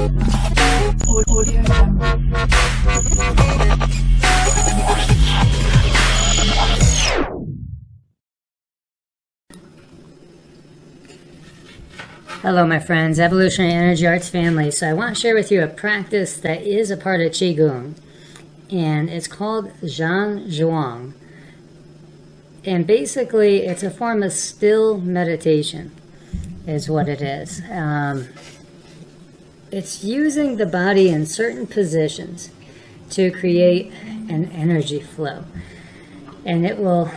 Hello my friends, Evolutionary Energy Arts family. So I want to share with you a practice that is a part of Qigong, and it's called Zhang Zhuang. And basically it's a form of still meditation is what it is. It's using the body in certain positions to create an energy flow, and it will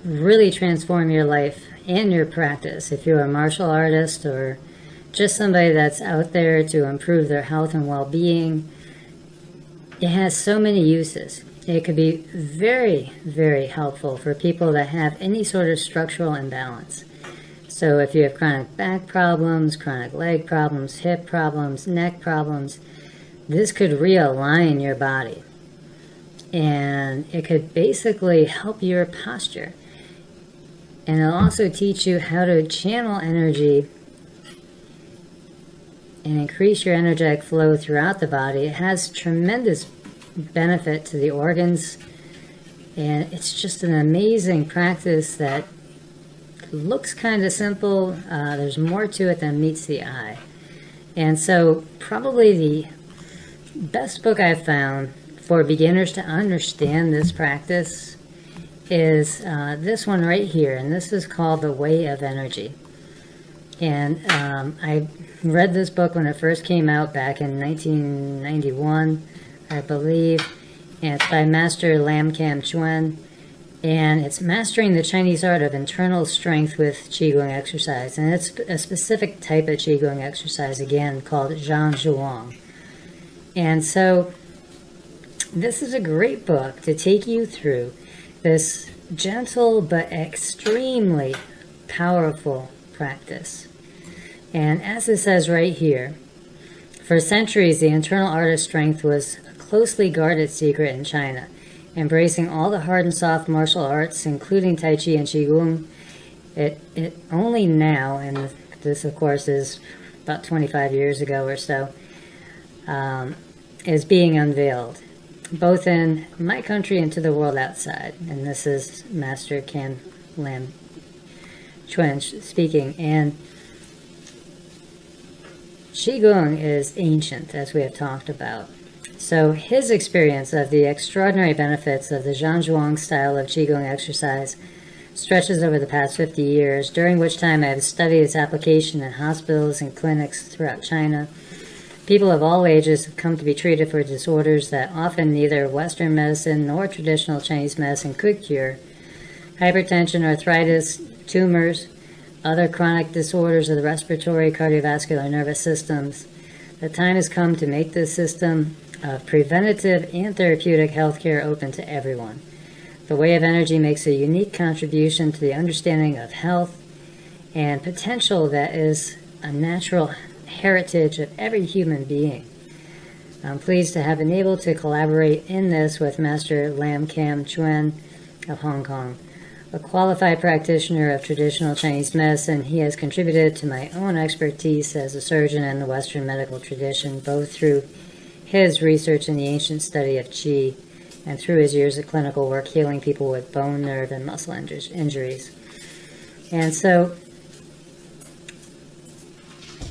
really transform your life and your practice. If you're a martial artist or just somebody that's out there to improve their health and well-being, it has so many uses. It could be very, very helpful for people that have any sort of structural imbalance. So if you have chronic back problems, chronic leg problems, hip problems, neck problems, this could realign your body. And it could basically help your posture. And it'll also teach you how to channel energy and increase your energetic flow throughout the body. It has tremendous benefit to the organs, and it's just an amazing practice that looks kind of simple. There's more to it than meets the eye. And so probably the best book I've found for beginners to understand this practice is this one right here, and this is called The Way of Energy. And I read this book when it first came out back in 1991, I believe, and it's by Master Lam Kam Chuen, and it's mastering the Chinese art of internal strength with Qigong exercise, and it's a specific type of Qigong exercise, again, called Zhang Zhuang. And so this is a great book to take you through this gentle but extremely powerful practice. And as it says right here, for centuries the internal art of strength was a closely guarded secret in China, embracing all the hard and soft martial arts, including Tai Chi and Qigong. It only now, and this of course is about 25 years ago or so, is being unveiled, both in my country and to the world outside. And this is Master Lam Chuen speaking. And Qigong is ancient, as we have talked about. So his experience of the extraordinary benefits of the Zhang Zhuang style of Qigong exercise stretches over the past 50 years, during which time I have studied its application in hospitals and clinics throughout China. People of all ages have come to be treated for disorders that often neither Western medicine nor traditional Chinese medicine could cure: hypertension, arthritis, tumors, other chronic disorders of the respiratory, cardiovascular, nervous systems. The time has come to make this system of preventative and therapeutic healthcare open to everyone. The Way of Energy makes a unique contribution to the understanding of health and potential that is a natural heritage of every human being. I'm pleased to have been able to collaborate in this with Master Lam Kam Chuen of Hong Kong. A qualified practitioner of traditional Chinese medicine, he has contributed to my own expertise as a surgeon in the Western medical tradition, both through his research in the ancient study of Qi and through his years of clinical work healing people with bone, nerve, and muscle injuries. And so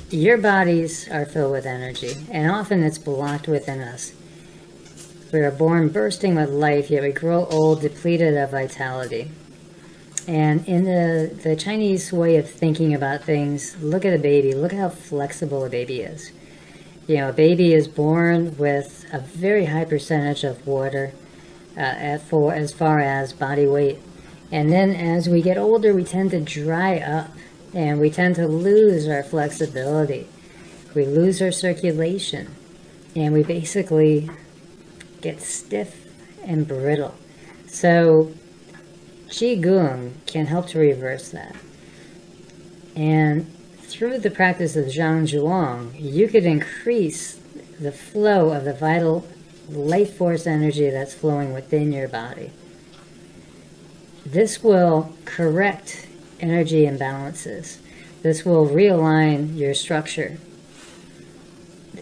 your bodies are filled with energy, and often it's blocked within us. We are born bursting with life, yet we grow old, depleted of vitality. And in the Chinese way of thinking about things, look at a baby. Look how flexible a baby is. You know, a baby is born with a very high percentage of water as far as body weight. And then as we get older, we tend to dry up, and we tend to lose our flexibility. We lose our circulation, and we basically get stiff and brittle. So Qigong can help to reverse that. And through the practice of Zhang Zhuang, you could increase the flow of the vital life force energy that's flowing within your body. This will correct energy imbalances. This will realign your structure.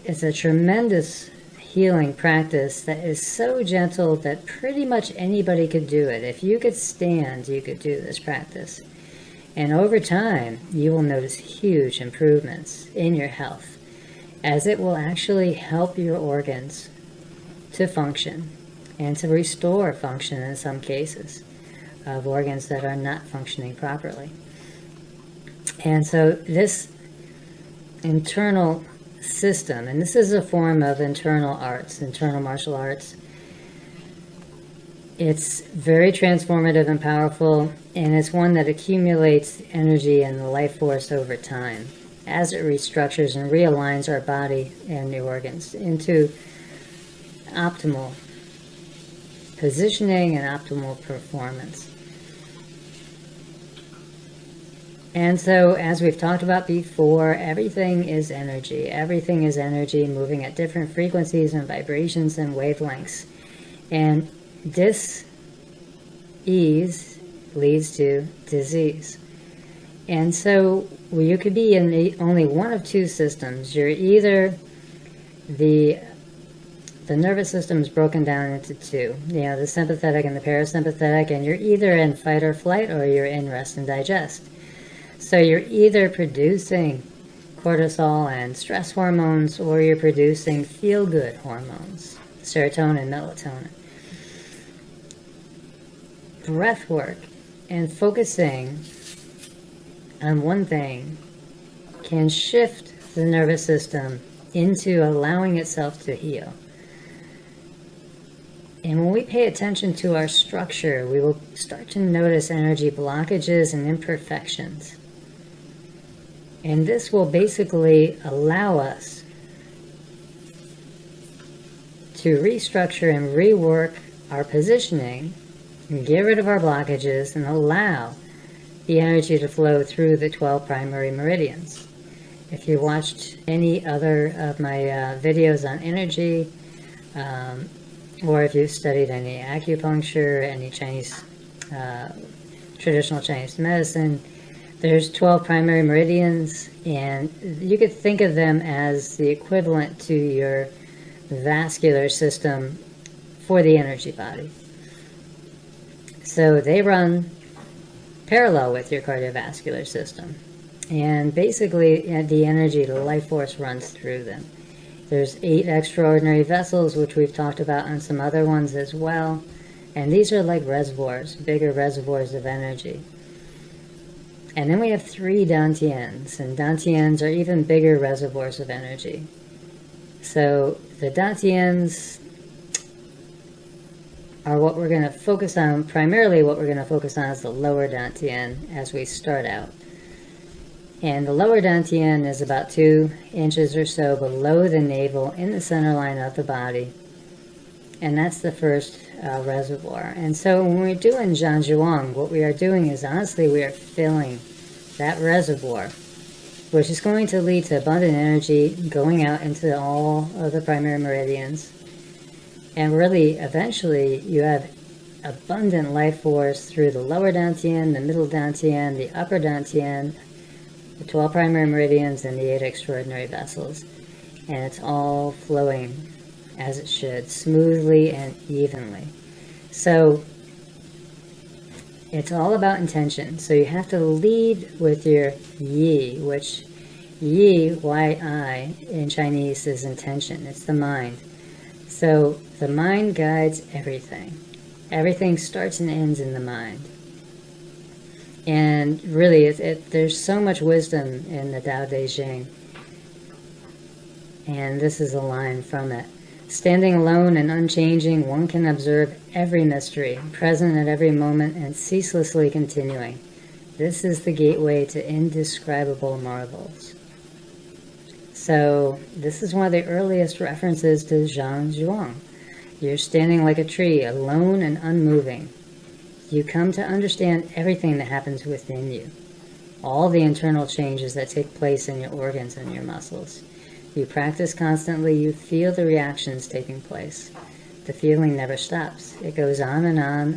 it's a tremendous healing practice that is so gentle that pretty much anybody could do it. If you could stand, you could do this practice. And over time, you will notice huge improvements in your health, as it will actually help your organs to function and to restore function in some cases of organs that are not functioning properly. And so this internal system, and this is a form of internal arts, internal martial arts, it's very transformative and powerful, and it's one that accumulates energy and the life force over time as it restructures and realigns our body and the organs into optimal positioning and optimal performance. And so, as we've talked about before, everything is energy. Everything is energy moving at different frequencies and vibrations and wavelengths. And dis-ease leads to disease. And so you could be in only one of two systems. You're either the nervous system is broken down into two, the sympathetic and the parasympathetic, and you're either in fight or flight or you're in rest and digest. So you're either producing cortisol and stress hormones, or you're producing feel-good hormones, serotonin, melatonin. Breath work and focusing on one thing can shift the nervous system into allowing itself to heal. And when we pay attention to our structure, we will start to notice energy blockages and imperfections. And this will basically allow us to restructure and rework our positioning and get rid of our blockages and allow the energy to flow through the 12 primary meridians. If you watched any other of my videos on energy, or if you've studied any acupuncture, any Chinese, traditional Chinese medicine, there's 12 primary meridians, and you could think of them as the equivalent to your vascular system for the energy body. So they run parallel with your cardiovascular system. And basically, the energy, the life force runs through them. There's 8 extraordinary vessels, which we've talked about on some other ones as well. And these are like reservoirs, bigger reservoirs of energy. And then we have 3 dantians, and dantians are even bigger reservoirs of energy. So the dantians are what we're going to focus on. Primarily what we're going to focus on is the lower dantian as we start out. And the lower dantian is about 2 inches or so below the navel in the center line of the body. And that's the first reservoir. And so when we're doing Zhang what we are doing is, honestly, we are filling that reservoir, which is going to lead to abundant energy going out into all of the primary meridians. And really, eventually, you have abundant life force through the lower dantian, the middle dantian, the upper dantian, the 12 primary meridians, and the 8 extraordinary vessels. And it's all flowing as it should, smoothly and evenly. So it's all about intention. So you have to lead with your yi, which yi, Y-I, in Chinese is intention. It's the mind. So the mind guides everything. Everything starts and ends in the mind. And really, there's so much wisdom in the Tao Te Ching. And this is a line from it. Standing alone and unchanging, one can observe every mystery, present at every moment and ceaselessly continuing. This is the gateway to indescribable marvels. So this is one of the earliest references to Zhang Zhuang. You're standing like a tree, alone and unmoving. You come to understand everything that happens within you, all the internal changes that take place in your organs and your muscles. You practice constantly, you feel the reactions taking place. The feeling never stops. It goes on,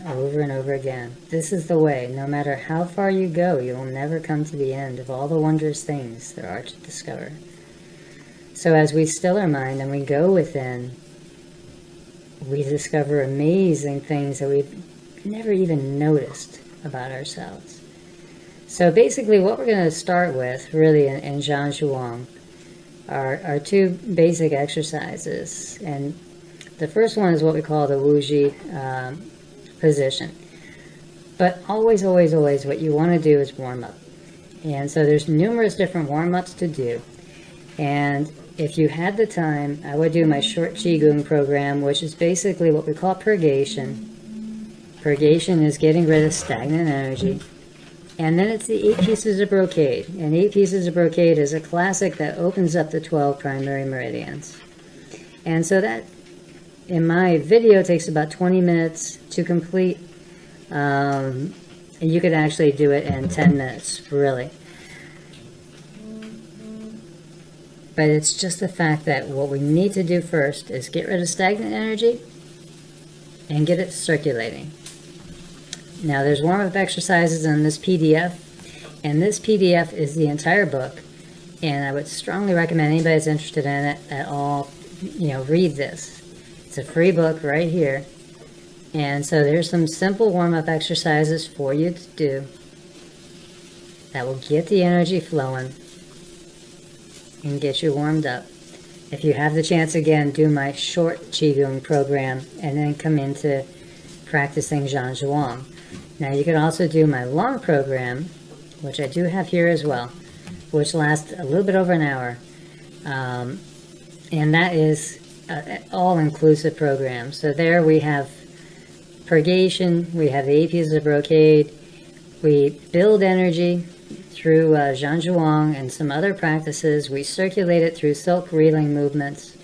over and over again. This is the way. No matter how far you go, you will never come to the end of all the wondrous things there are to discover. So as we still our mind and we go within, we discover amazing things that we've never even noticed about ourselves. So basically what we're going to start with, really, in Zhan Zhuang, are two basic exercises. And the first one is what we call the Wuji position. But always, always, always what you want to do is warm up. And so there's numerous different warm-ups to do. And if you had the time, I would do my short Qigong program, which is basically what we call purgation. Purgation is getting rid of stagnant energy. And then it's the 8 pieces of brocade. And 8 pieces of brocade is a classic that opens up the 12 primary meridians. And so that, in my video, takes about 20 minutes to complete. And you could actually do it in 10 minutes, really. But it's just the fact that what we need to do first is get rid of stagnant energy and get it circulating. Now, there's warm-up exercises in this PDF, and this PDF is the entire book, and I would strongly recommend anybody that's interested in it at all, read this. It's a free book right here, and so there's some simple warm-up exercises for you to do that will get the energy flowing and get you warmed up. If you have the chance, again, do my short Qigong program and then come into practicing Zhan Zhuang. Now, you can also do my long program, which I do have here as well, which lasts a little bit over an hour. And that is an all-inclusive program. So there we have purgation, we have the 8 pieces of brocade, we build energy through Zhan Zhuang and some other practices, we circulate it through silk reeling movements,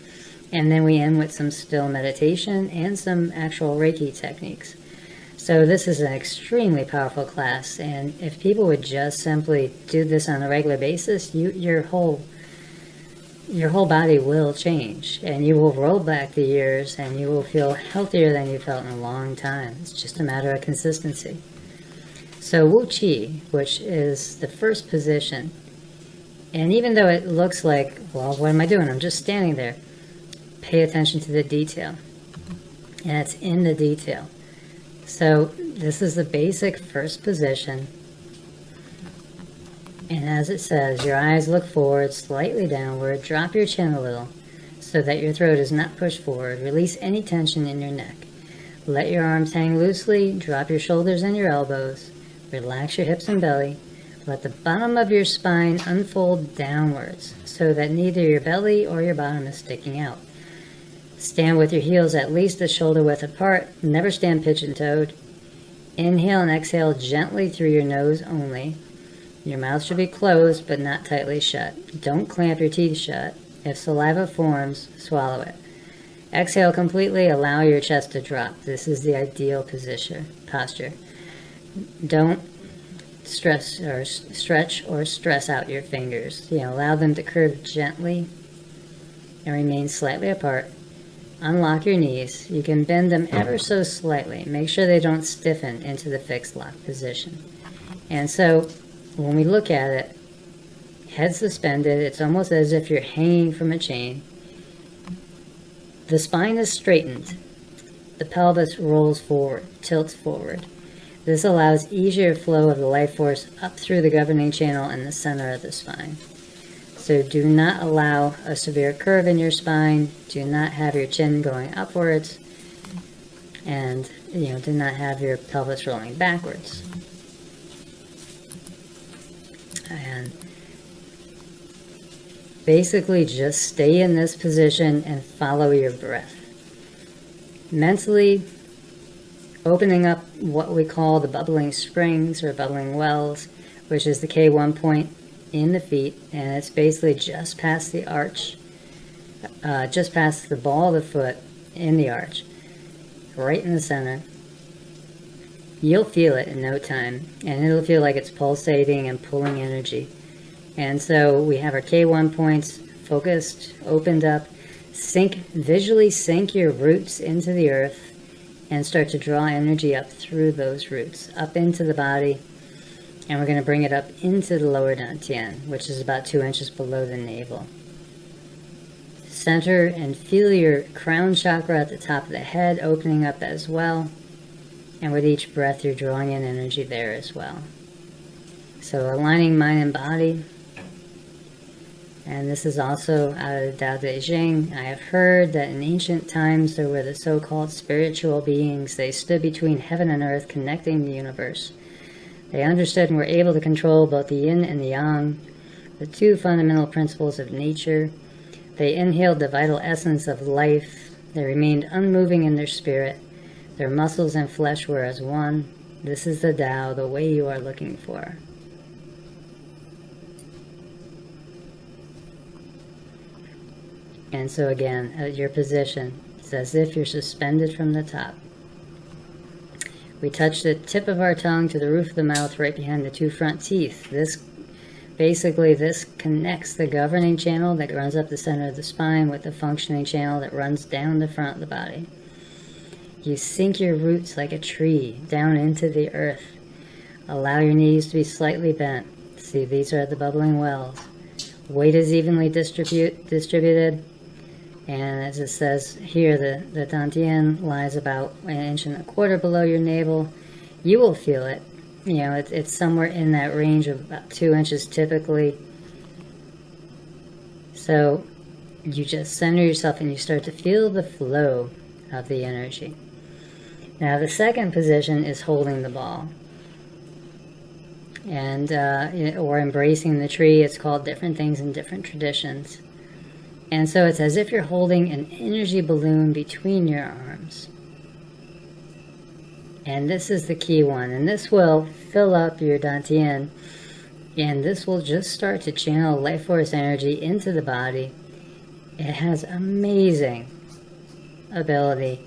and then we end with some still meditation and some actual Reiki techniques. So this is an extremely powerful class, and if people would just simply do this on a regular basis, your whole body will change, and you will roll back the years, and you will feel healthier than you felt in a long time. It's just a matter of consistency. So Wu Qi, which is the first position, and even though it looks like, well, what am I doing? I'm just standing there. Pay attention to the detail, and it's in the detail. So this is the basic first position, and as it says, your eyes look forward, slightly downward, drop your chin a little so that your throat is not pushed forward, release any tension in your neck. Let your arms hang loosely, drop your shoulders and your elbows, relax your hips and belly, let the bottom of your spine unfold downwards so that neither your belly or your bottom is sticking out. Stand with your heels at least a shoulder width apart. Never stand pigeon-toed. Inhale and exhale gently through your nose only. Your mouth should be closed but not tightly shut. Don't clamp your teeth shut. If saliva forms, swallow it. Exhale completely. Allow your chest to drop. This is the ideal posture. Don't stretch or stress out your fingers. Allow them to curve gently and remain slightly apart. Unlock your knees. You can bend them ever so slightly. Make sure they don't stiffen into the fixed lock position. And so when we look at it, head suspended, it's almost as if you're hanging from a chain. The spine is straightened. The pelvis rolls forward, tilts forward. This allows easier flow of the life force up through the governing channel in the center of the spine. So do not allow a severe curve in your spine. Do not have your chin going upwards. And, do not have your pelvis rolling backwards. And basically just stay in this position and follow your breath. Mentally opening up what we call the bubbling springs or bubbling wells, which is the K1 point in the feet, and it's basically just past the arch, just past the ball of the foot in the arch, right in the center. You'll feel it in no time, and it'll feel like it's pulsating and pulling energy. And so we have our K1 points focused, opened up. Visually sink your roots into the earth and start to draw energy up through those roots, up into the body. And we're going to bring it up into the lower dantian, which is about 2 inches below the navel. center and feel your crown chakra at the top of the head opening up as well. And with each breath, you're drawing in energy there as well. So aligning mind and body. And this is also out of the Tao Te Ching. I have heard that in ancient times there were the so-called spiritual beings. They stood between heaven and earth, connecting the universe. They understood and were able to control both the yin and the yang, the two fundamental principles of nature. They inhaled the vital essence of life. They remained unmoving in their spirit. Their muscles and flesh were as one. This is the Tao, the way you are looking for. And so again, at your position, it's as if you're suspended from the top. We touch the tip of our tongue to the roof of the mouth right behind the two front teeth. This connects the governing channel that runs up the center of the spine with the functioning channel that runs down the front of the body. You sink your roots like a tree down into the earth. Allow your knees to be slightly bent. See, these are the bubbling wells. Weight is evenly distributed. And as it says here, the dantian lies about 1.25 inches below your navel. You will feel it. You know, it's somewhere in that range of about 2 inches typically. So you just center yourself and you start to feel the flow of the energy. Now the second position is holding the ball. And or embracing the tree. It's called different things in different traditions. And so it's as if you're holding an energy balloon between your arms. And this is the key one. And this will fill up your dantian. And this will just start to channel life force energy into the body. It has amazing ability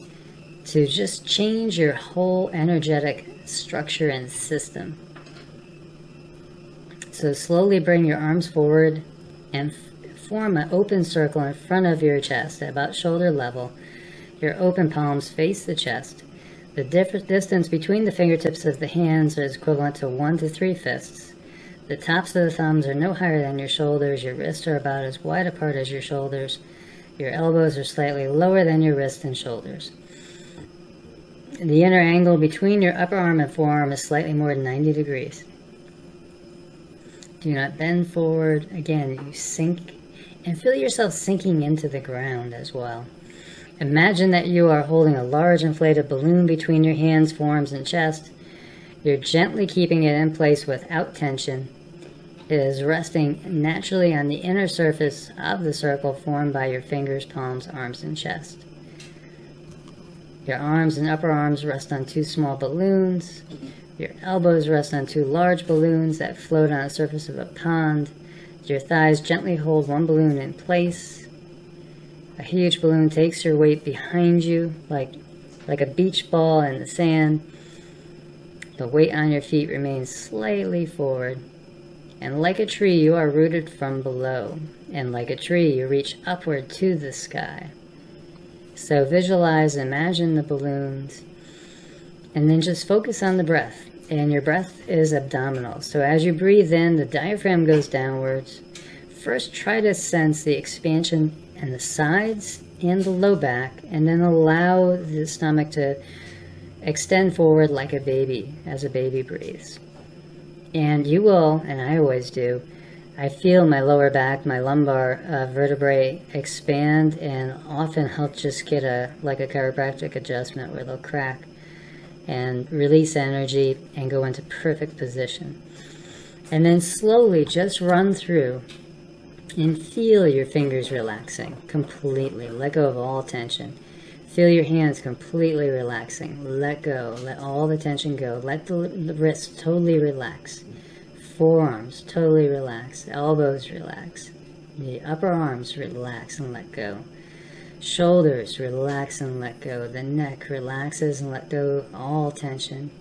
to just change your whole energetic structure and system. So slowly bring your arms forward and form an open circle in front of your chest at about shoulder level. Your open palms face the chest. The distance between the fingertips of the hands is equivalent to 1 to 3 fists. The tops of the thumbs are no higher than your shoulders. Your wrists are about as wide apart as your shoulders. Your elbows are slightly lower than your wrists and shoulders. The inner angle between your upper arm and forearm is slightly more than 90 degrees. Do not bend forward. Again, you sink and feel yourself sinking into the ground as well. Imagine that you are holding a large inflated balloon between your hands, forearms, and chest. You're gently keeping it in place without tension. It is resting naturally on the inner surface of the circle formed by your fingers, palms, arms, and chest. Your arms and upper arms rest on 2 small balloons. Your elbows rest on 2 large balloons that float on the surface of a pond. Your thighs gently hold 1 balloon in place. A huge balloon takes your weight behind you like a beach ball in the sand. The weight on your feet remains slightly forward. And like a tree, you are rooted from below. And like a tree, you reach upward to the sky. So visualize, imagine the balloons, and then just focus on the breath. And your breath is abdominal. So as you breathe in, the diaphragm goes downwards. First, try to sense the expansion in the sides and the low back, and then allow the stomach to extend forward like a baby, as a baby breathes. And you will, and I always do, I feel my lower back, my lumbar vertebrae expand, and often I'll just get a chiropractic adjustment where they'll crack and release energy and go into perfect position. And then slowly just run through and feel your fingers relaxing completely. Let go of all tension. Feel your hands completely relaxing. Let go. Let all the tension go. Let the wrists totally relax. Forearms totally relax. Elbows relax. The upper arms relax and let go. Shoulders relax and let go. The neck relaxes and let go of all tension.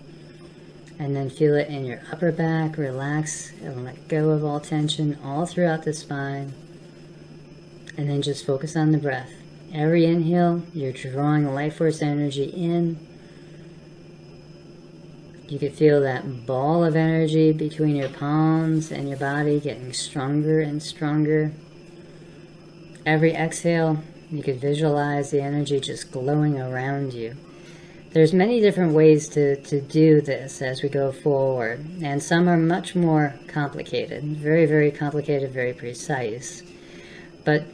And then feel it in your upper back. Relax and let go of all tension all throughout the spine. And then just focus on the breath. Every inhale, you're drawing life force energy in. You can feel that ball of energy between your palms and your body getting stronger and stronger. Every exhale, you could visualize the energy just glowing around you. There's many different ways to do this as we go forward, and some are much more complicated, very, very complicated, very precise. But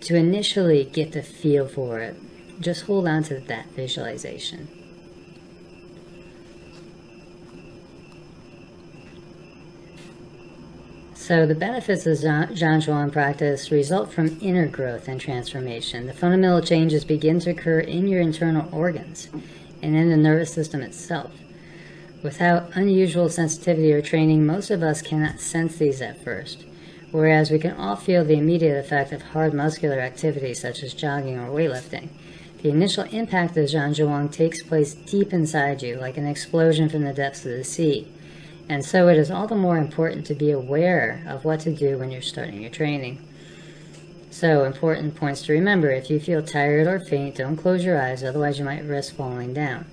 to initially get the feel for it, just hold on to that visualization. So the benefits of Zhanzhuang practice result from inner growth and transformation. The fundamental changes begin to occur in your internal organs and in the nervous system itself. Without unusual sensitivity or training, most of us cannot sense these at first, whereas we can all feel the immediate effect of hard muscular activity such as jogging or weightlifting. The initial impact of Zhanzhuang takes place deep inside you, like an explosion from the depths of the sea. And so it is all the more important to be aware of what to do when you're starting your training. So, important points to remember: if you feel tired or faint, don't close your eyes, otherwise you might risk falling down.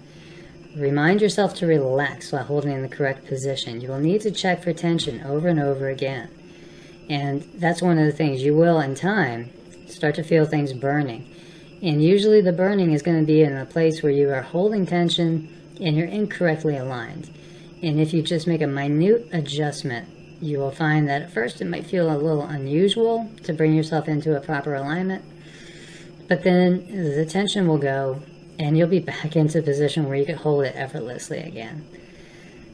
Remind yourself to relax while holding in the correct position. You will need to check for tension over and over again. And that's one of the things. You will, in time, start to feel things burning. And usually the burning is going to be in a place where you are holding tension and you're incorrectly aligned. And if you just make a minute adjustment, you will find that at first it might feel a little unusual to bring yourself into a proper alignment, but then the tension will go and you'll be back into a position where you can hold it effortlessly again.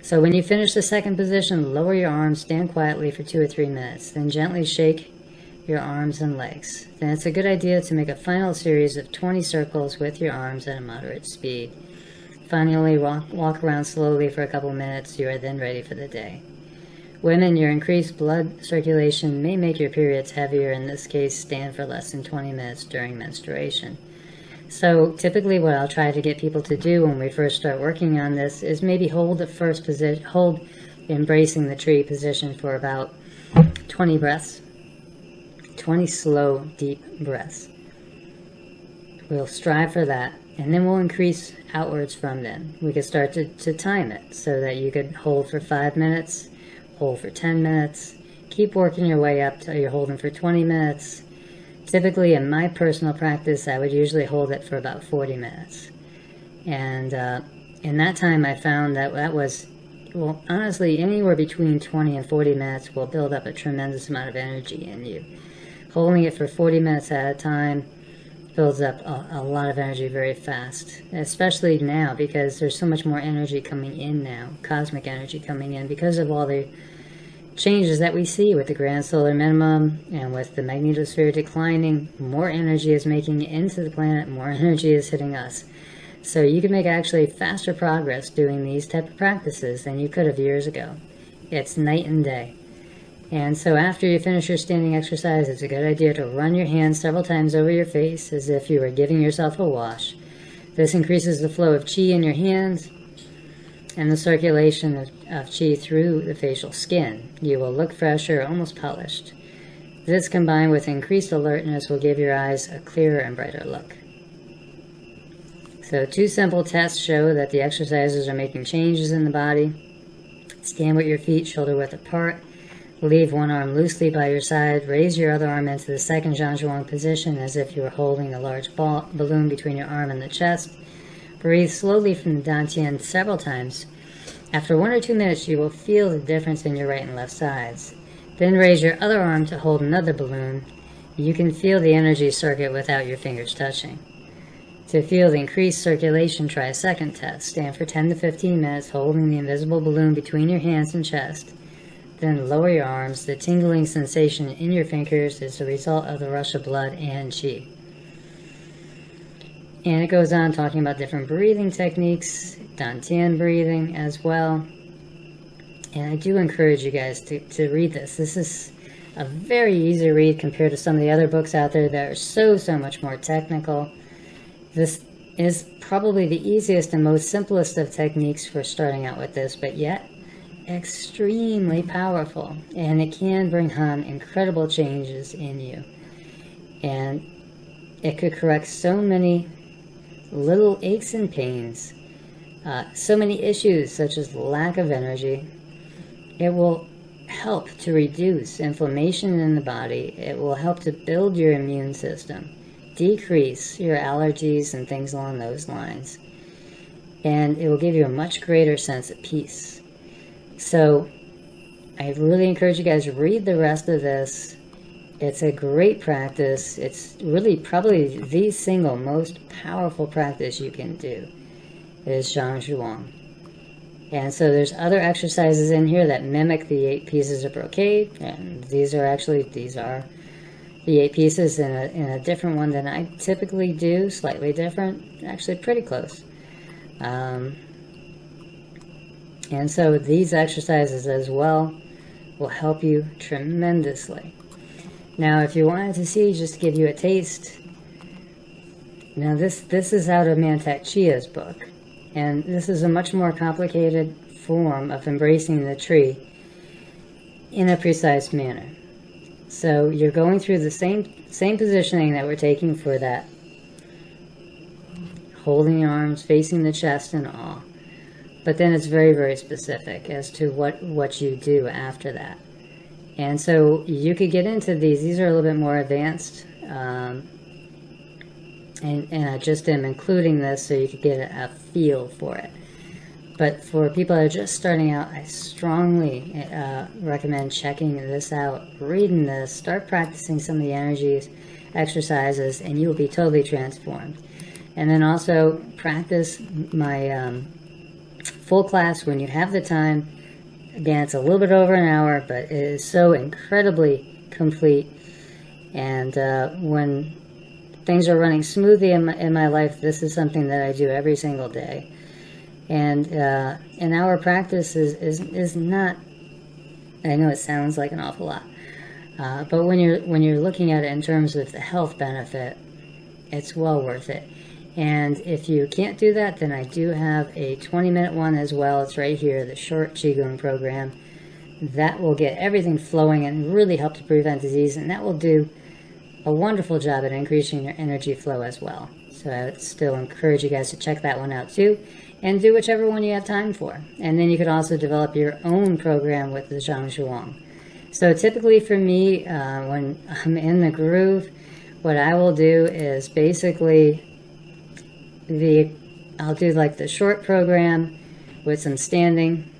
So when you finish the second position, lower your arms, stand quietly for 2 or 3 minutes, then gently shake your arms and legs. Then it's a good idea to make a final series of 20 circles with your arms at a moderate speed. Finally, walk around slowly for a couple minutes. You are then ready for the day. Women, your increased blood circulation may make your periods heavier. In this case, stand for less than 20 minutes during menstruation. So typically what I'll try to get people to do when we first start working on this is maybe hold the first position, hold embracing the tree position for about 20 breaths, 20 slow, deep breaths. We'll strive for that. And then we'll increase outwards from then. We could start to time it so that you could hold for 5 minutes, hold for 10 minutes, keep working your way up till you're holding for 20 minutes. Typically, in my personal practice, I would usually hold it for about 40 minutes. And in that time, I found that was, well, honestly, anywhere between 20 and 40 minutes will build up a tremendous amount of energy in you. Holding it for 40 minutes at a time builds up a lot of energy very fast, especially now because there's so much more energy coming in now, cosmic energy coming in, because of all the changes that we see with the grand solar minimum and with the magnetosphere declining. More energy is making it into the planet, more energy is hitting us. So you can make actually faster progress doing these type of practices than you could have years ago. It's night and day. And so after you finish your standing exercise, it's a good idea to run your hands several times over your face as if you were giving yourself a wash. This increases the flow of qi in your hands and the circulation of qi through the facial skin. You will look fresher, almost polished. This combined with increased alertness will give your eyes a clearer and brighter look. So 2 simple tests show that the exercises are making changes in the body. Stand with your feet shoulder width apart. Leave one arm loosely by your side. Raise your other arm into the second Zhanzhuang position as if you were holding a large balloon between your arm and the chest. Breathe slowly from the dantian several times. After 1 or 2 minutes, you will feel the difference in your right and left sides. Then raise your other arm to hold another balloon. You can feel the energy circuit without your fingers touching. To feel the increased circulation, try a second test. Stand for 10 to 15 minutes holding the invisible balloon between your hands and chest. Then lower your arms. The tingling sensation in your fingers is the result of the rush of blood and qi. And it goes on talking about different breathing techniques, dantian breathing as well. And I do encourage you guys to read this. This is a very easy read compared to some of the other books out there that are so much more technical. This is probably the easiest and most simplest of techniques for starting out with this, but yet extremely powerful, and it can bring on incredible changes in you. And it could correct so many little aches and pains, so many issues such as lack of energy. It will help to reduce inflammation in the body. It will help to build your immune system, decrease your allergies and things along those lines. And it will give you a much greater sense of peace. So I really encourage you guys to read the rest of this. It's a great practice. It's really probably the single most powerful practice you can do is Zhang Zhuang. And so there's other exercises in here that mimic the 8 pieces of brocade, and these are the 8 pieces in a different one than I typically do, slightly different, actually pretty close. And so these exercises as well will help you tremendously. Now, if you wanted to see, just to give you a taste, now this is out of Mantak Chia's book, and this is a much more complicated form of embracing the tree in a precise manner. So you're going through the same positioning that we're taking for that, holding your arms, facing the chest and all. But then it's very, very specific as to what you do after that. And so you could get into these. These are a little bit more advanced. And I just am including this so you could get a feel for it. But for people that are just starting out, I strongly recommend checking this out, reading this, start practicing some of the energies, exercises, and you will be totally transformed. And then also practice my full class when you have the time. Again, it's a little bit over an hour, but it is so incredibly complete. And when things are running smoothly in my life, this is something that I do every single day. And an hour practice is not, I know it sounds like an awful lot, but when you're looking at it in terms of the health benefit, it's well worth it. And if you can't do that, then I do have a 20-minute one as well. It's right here, the short Qigong program. That will get everything flowing and really help to prevent disease, and that will do a wonderful job at increasing your energy flow as well. So I would still encourage you guys to check that one out too, and do whichever one you have time for. And then you could also develop your own program with the Zhang Zhuang. So typically for me, when I'm in the groove, what I will do is basically I'll do like the short program with some standing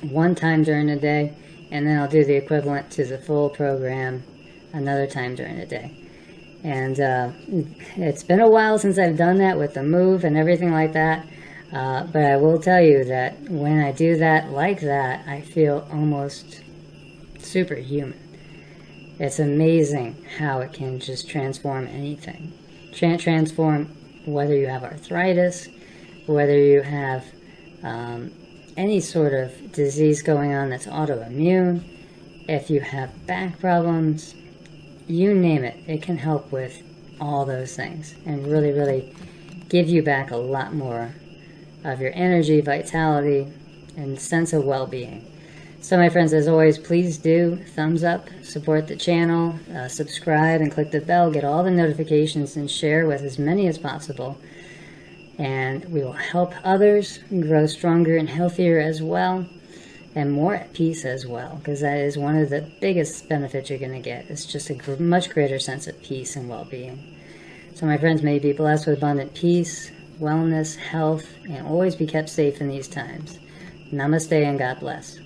one time during the day, and then I'll do the equivalent to the full program another time during the day. And it's been a while since I've done that with the move and everything like that, but I will tell you that when I do that like that, I feel almost superhuman. It's amazing how it can just transform anything. Transform whether you have arthritis, whether you have any sort of disease going on that's autoimmune, if you have back problems, you name it, it can help with all those things and really, really give you back a lot more of your energy, vitality, and sense of well-being. So my friends, as always, please do thumbs up, support the channel, subscribe and click the bell, get all the notifications, and share with as many as possible. And we will help others grow stronger and healthier as well, and more at peace as well, because that is one of the biggest benefits you're going to get. It's just a much greater sense of peace and well-being. So my friends, may you be blessed with abundant peace, wellness, health, and always be kept safe in these times. Namaste and God bless.